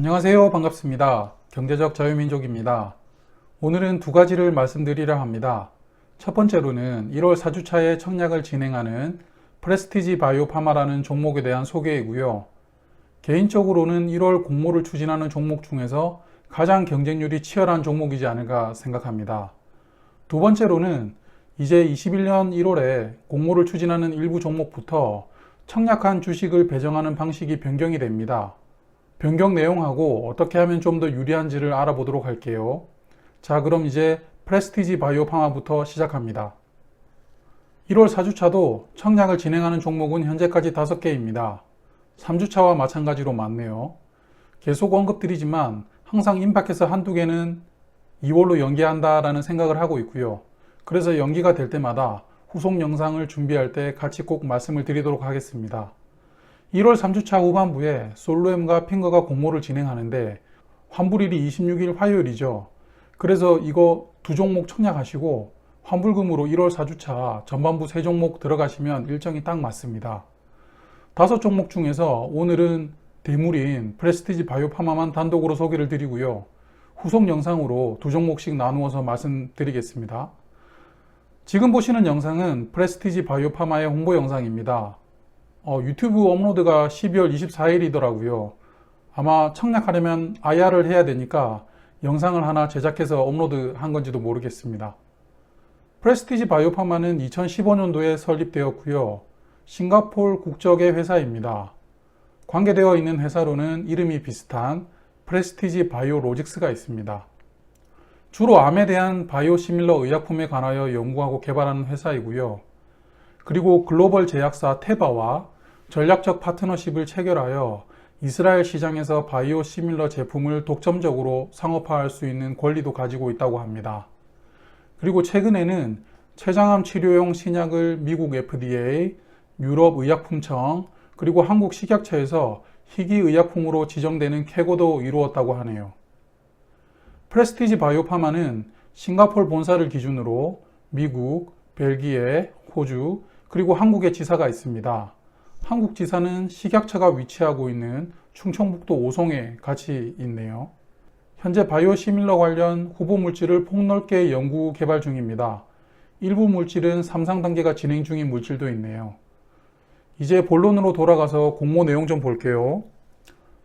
안녕하세요. 반갑습니다. 경제적 자유민족입니다. 오늘은 두 가지를 말씀드리려 합니다. 첫 번째로는 1월 4주차에 청약을 진행하는 프레스티지 바이오파마라는 종목에 대한 소개이고요. 개인적으로는 1월 공모를 추진하는 종목 중에서 가장 경쟁률이 치열한 종목이지 않을까 생각합니다. 두 번째로는 이제 21년 1월에 공모를 추진하는 일부 종목부터 청약한 주식을 배정하는 방식이 변경이 됩니다. 변경 내용하고 어떻게 하면 좀 더 유리한지를 알아보도록 할게요. 자, 그럼 이제 프레스티지 바이오파마부터 시작합니다. 1월 4주차도 청약을 진행하는 종목은 현재까지 5개입니다. 3주차와 마찬가지로 많네요. 계속 언급드리지만 항상 임박해서 한두 개는 2월로 연기한다라는 생각을 하고 있고요. 그래서 연기가 될 때마다 후속 영상을 준비할 때 같이 꼭 말씀을 드리도록 하겠습니다. 1월 3주차 후반부에 솔로엠과 핑거가 공모를 진행하는데 환불일이 26일 화요일이죠. 그래서 이거 두 종목 청약하시고 환불금으로 1월 4주차 전반부 3종목 들어가시면 일정이 딱 맞습니다. 5종목 중에서 오늘은 대물인 프레스티지 바이오파마만 단독으로 소개를 드리고요. 후속 영상으로 두 종목씩 나누어서 말씀드리겠습니다. 지금 보시는 영상은 프레스티지 바이오파마의 홍보 영상입니다. 유튜브 업로드가 12월 24일이더라고요. 아마 청약하려면 IR을 해야 되니까 영상을 하나 제작해서 업로드 한 건지도 모르겠습니다. 프레스티지 바이오파마는 2015년도에 설립되었고요. 싱가포르 국적의 회사입니다. 관계되어 있는 회사로는 이름이 비슷한 프레스티지 바이오로직스가 있습니다. 주로 암에 대한 바이오시밀러 의약품에 관하여 연구하고 개발하는 회사이고요. 그리고 글로벌 제약사 테바와 전략적 파트너십을 체결하여 이스라엘 시장에서 바이오시밀러 제품을 독점적으로 상업화할 수 있는 권리도 가지고 있다고 합니다. 그리고 최근에는 췌장암 치료용 신약을 미국 FDA, 유럽 의약품청, 그리고 한국 식약처에서 희귀의약품으로 지정되는 쾌거도 이루었다고 하네요. 프레스티지 바이오파마는 싱가포르 본사를 기준으로 미국, 벨기에, 호주, 그리고 한국에 지사가 있습니다. 한국 지사는 식약처가 위치하고 있는 충청북도 오송에 같이 있네요. 현재 바이오시밀러 관련 후보 물질을 폭넓게 연구 개발 중입니다. 일부 물질은 3상 단계가 진행 중인 물질도 있네요. 이제 본론으로 돌아가서 공모 내용 좀 볼게요.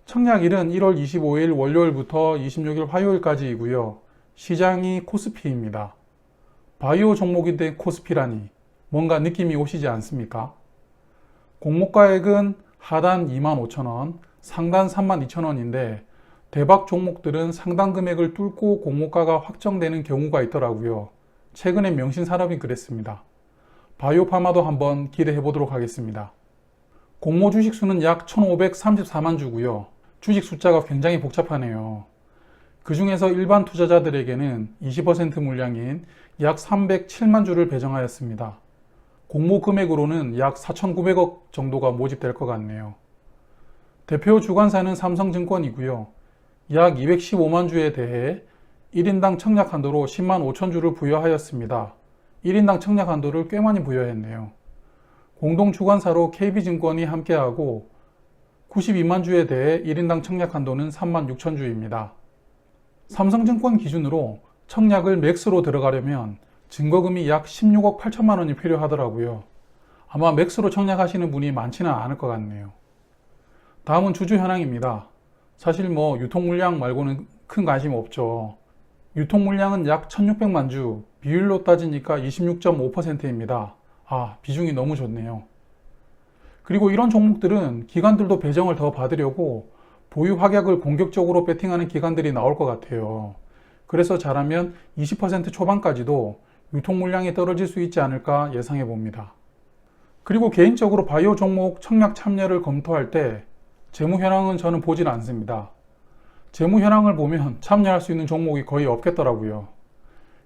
청약일은 1월 25일 월요일부터 26일 화요일까지이고요. 시장이 코스피입니다. 바이오 종목인데 코스피라니 뭔가 느낌이 오시지 않습니까? 공모가액은 하단 25,000원, 상단 32,000원인데 대박 종목들은 상단 금액을 뚫고 공모가가 확정되는 경우가 있더라고요. 최근에 명신산업이 그랬습니다. 바이오파마도 한번 기대해 보도록 하겠습니다. 공모 주식 수는 약 1,534만 주고요. 주식 숫자가 굉장히 복잡하네요. 그 중에서 일반 투자자들에게는 20% 물량인 약 307만 주를 배정하였습니다. 공모 금액으로는 약 4,900억 정도가 모집될 것 같네요. 대표 주관사는 삼성증권이고요. 약 215만 주에 대해 1인당 청약 한도로 10만 5천 주를 부여하였습니다. 1인당 청약 한도를 꽤 많이 부여했네요. 공동 주관사로 KB증권이 함께하고 92만 주에 대해 1인당 청약 한도는 3만 6천 주입니다. 삼성증권 기준으로 청약을 맥스로 들어가려면 증거금이 약 16억 8천만 원이 필요하더라고요. 아마 맥스로 청약하시는 분이 많지는 않을 것 같네요. 다음은 주주 현황입니다. 사실 유통 물량 말고는 큰 관심 없죠. 유통 물량은 약 1600만 주, 비율로 따지니까 26.5%입니다. 비중이 너무 좋네요. 그리고 이런 종목들은 기관들도 배정을 더 받으려고 보유 확약을 공격적으로 배팅하는 기관들이 나올 것 같아요. 그래서 잘하면 20% 초반까지도 유통 물량이 떨어질 수 있지 않을까 예상해 봅니다. 그리고 개인적으로 바이오 종목 청약 참여를 검토할 때 재무 현황은 저는 보질 않습니다. 재무 현황을 보면 참여할 수 있는 종목이 거의 없겠더라고요.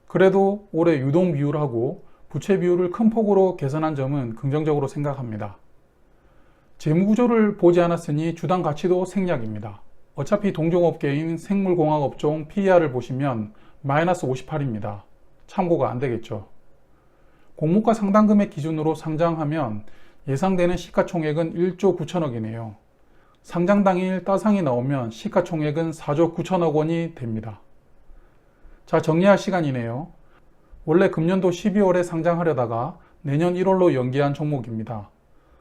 그래도 올해 유동 비율하고 부채 비율을 큰 폭으로 개선한 점은 긍정적으로 생각합니다. 재무 구조를 보지 않았으니 주당 가치도 생략입니다. 어차피 동종업계인 생물공학업종 PER을 보시면 마이너스 58입니다. 참고가 안 되겠죠. 공모가 상당 금액 기준으로 상장하면 예상되는 시가총액은 1조 9천억이네요. 상장 당일 따상이 나오면 시가총액은 4조 9천억 원이 됩니다. 자, 정리할 시간이네요. 원래 금년도 12월에 상장하려다가 내년 1월로 연기한 종목입니다.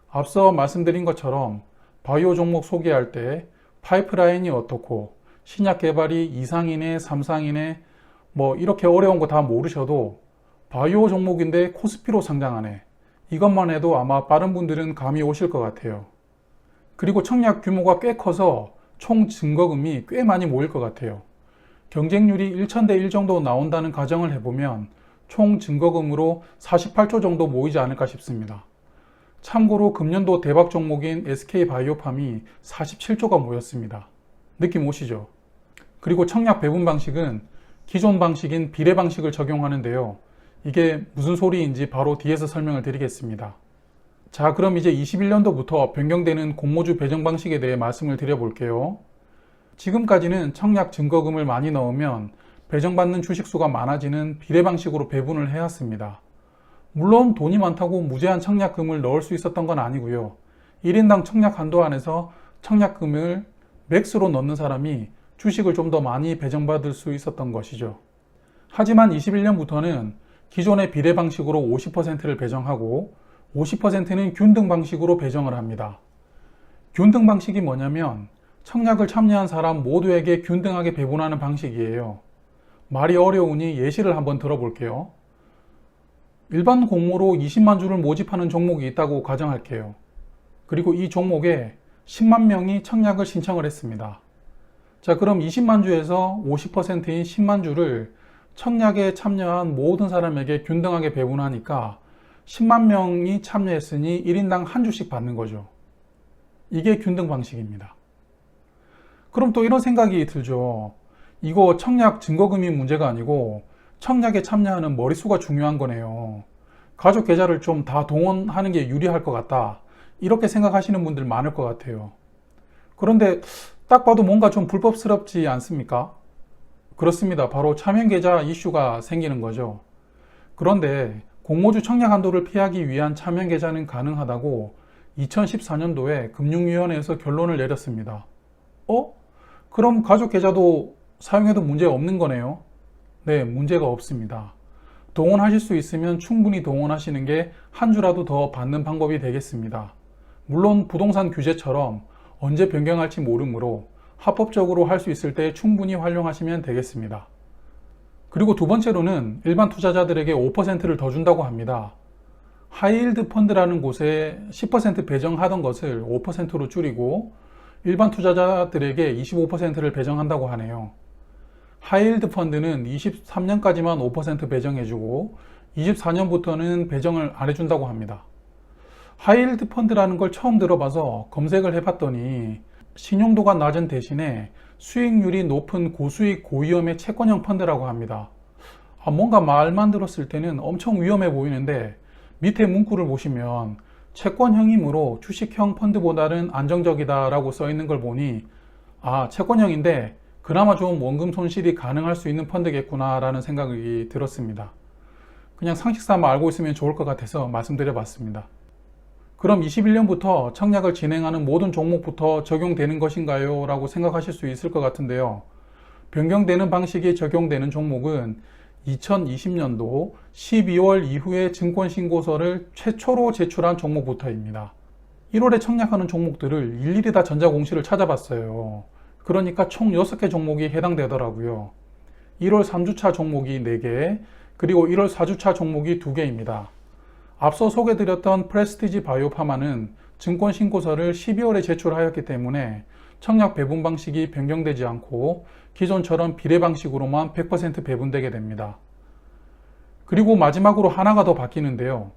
앞서 말씀드린 것처럼 바이오 종목 소개할 때 파이프라인이 어떻고 신약 개발이 2상이네 3상이네 뭐 이렇게 어려운 거 다 모르셔도 바이오 종목인데 코스피로 상장하네, 이것만 해도 아마 빠른 분들은 감이 오실 것 같아요. 그리고 청약 규모가 꽤 커서 총 증거금이 꽤 많이 모일 것 같아요. 경쟁률이 1000대 1 정도 나온다는 가정을 해보면 총 증거금으로 48조 정도 모이지 않을까 싶습니다. 참고로 금년도 대박 종목인 SK바이오팜이 47조가 모였습니다. 느낌 오시죠? 그리고 청약 배분 방식은 기존 방식인 비례 방식을 적용하는데요. 이게 무슨 소리인지 바로 뒤에서 설명을 드리겠습니다. 자, 그럼 이제 21년도부터 변경되는 공모주 배정 방식에 대해 말씀을 드려볼게요. 지금까지는 청약 증거금을 많이 넣으면 배정받는 주식수가 많아지는 비례 방식으로 배분을 해왔습니다. 물론 돈이 많다고 무제한 청약금을 넣을 수 있었던 건 아니고요. 1인당 청약 한도 안에서 청약금을 맥스로 넣는 사람이 주식을 좀 더 많이 배정받을 수 있었던 것이죠. 하지만 21년부터는 기존의 비례 방식으로 50%를 배정하고 50%는 균등 방식으로 배정을 합니다. 균등 방식이 뭐냐면 청약을 참여한 사람 모두에게 균등하게 배분하는 방식이에요. 말이 어려우니 예시를 한번 들어볼게요. 일반 공모로 20만 주를 모집하는 종목이 있다고 가정할게요. 그리고 이 종목에 10만 명이 청약을 신청을 했습니다. 자, 그럼 20만 주에서 50%인 10만 주를 청약에 참여한 모든 사람에게 균등하게 배분하니까 10만 명이 참여했으니 1인당 한 주씩 받는 거죠. 이게 균등 방식입니다. 그럼 또 이런 생각이 들죠. 이거 청약 증거금이 문제가 아니고 청약에 참여하는 머릿수가 중요한 거네요. 가족 계좌를 좀 다 동원하는 게 유리할 것 같다, 이렇게 생각하시는 분들 많을 것 같아요. 그런데 딱 봐도 뭔가 좀 불법스럽지 않습니까? 그렇습니다. 바로 차명계좌 이슈가 생기는 거죠. 그런데 공모주 청약 한도를 피하기 위한 차명계좌는 가능하다고 2014년도에 금융위원회에서 결론을 내렸습니다. 그럼 가족계좌도 사용해도 문제 없는 거네요? 네, 문제가 없습니다. 동원하실 수 있으면 충분히 동원하시는 게 한 주라도 더 받는 방법이 되겠습니다. 물론 부동산 규제처럼 언제 변경할지 모르므로 합법적으로 할 수 있을 때 충분히 활용하시면 되겠습니다. 그리고 두 번째로는 일반 투자자들에게 5%를 더 준다고 합니다. 하이힐드 펀드라는 곳에 10% 배정하던 것을 5%로 줄이고 일반 투자자들에게 25%를 배정한다고 하네요. 하이힐드 펀드는 23년까지만 5% 배정해주고 24년부터는 배정을 안 해준다고 합니다. 하이힐드 펀드라는 걸 처음 들어봐서 검색을 해봤더니 신용도가 낮은 대신에 수익률이 높은 고수익 고위험의 채권형 펀드라고 합니다. 뭔가 말만 들었을 때는 엄청 위험해 보이는데 밑에 문구를 보시면 채권형이므로 주식형 펀드보다는 안정적이다 라고 써 있는 걸 보니 채권형인데 그나마 좀 원금 손실이 가능할 수 있는 펀드겠구나 라는 생각이 들었습니다. 그냥 상식삼아 알고 있으면 좋을 것 같아서 말씀드려 봤습니다. 그럼 21년부터 청약을 진행하는 모든 종목부터 적용되는 것인가요? 라고 생각하실 수 있을 것 같은데요. 변경되는 방식이 적용되는 종목은 2020년도 12월 이후에 증권신고서를 최초로 제출한 종목부터입니다. 1월에 청약하는 종목들을 일일이 다 전자공시를 찾아봤어요. 그러니까 총 6개 종목이 해당되더라고요. 1월 3주차 종목이 4개, 그리고 1월 4주차 종목이 2개입니다. 앞서 소개드렸던 프레스티지 바이오파마는 증권신고서를 12월에 제출하였기 때문에 청약 배분 방식이 변경되지 않고 기존처럼 비례 방식으로만 100% 배분되게 됩니다. 그리고 마지막으로 하나가 더 바뀌는데요.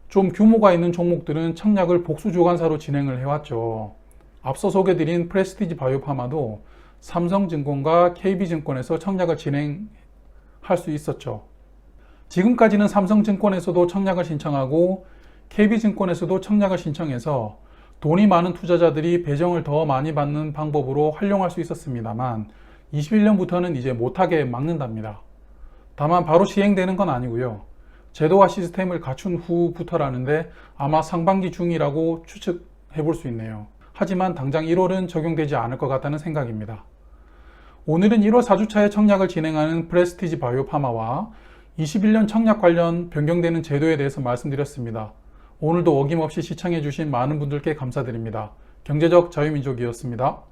좀 규모가 있는 종목들은 청약을 복수주관사로 진행을 해왔죠. 앞서 소개드린 프레스티지 바이오파마도 삼성증권과 KB증권에서 청약을 진행할 수 있었죠. 지금까지는 삼성증권에서도 청약을 신청하고 KB증권에서도 청약을 신청해서 돈이 많은 투자자들이 배정을 더 많이 받는 방법으로 활용할 수 있었습니다만 21년부터는 이제 못하게 막는답니다. 다만 바로 시행되는 건 아니고요. 제도와 시스템을 갖춘 후부터라는데 아마 상반기 중이라고 추측해 볼 수 있네요. 하지만 당장 1월은 적용되지 않을 것 같다는 생각입니다. 오늘은 1월 4주차에 청약을 진행하는 프레스티지 바이오파마와 21년 청약 관련 변경되는 제도에 대해서 말씀드렸습니다. 오늘도 어김없이 시청해주신 많은 분들께 감사드립니다. 경제적 자유민족이었습니다.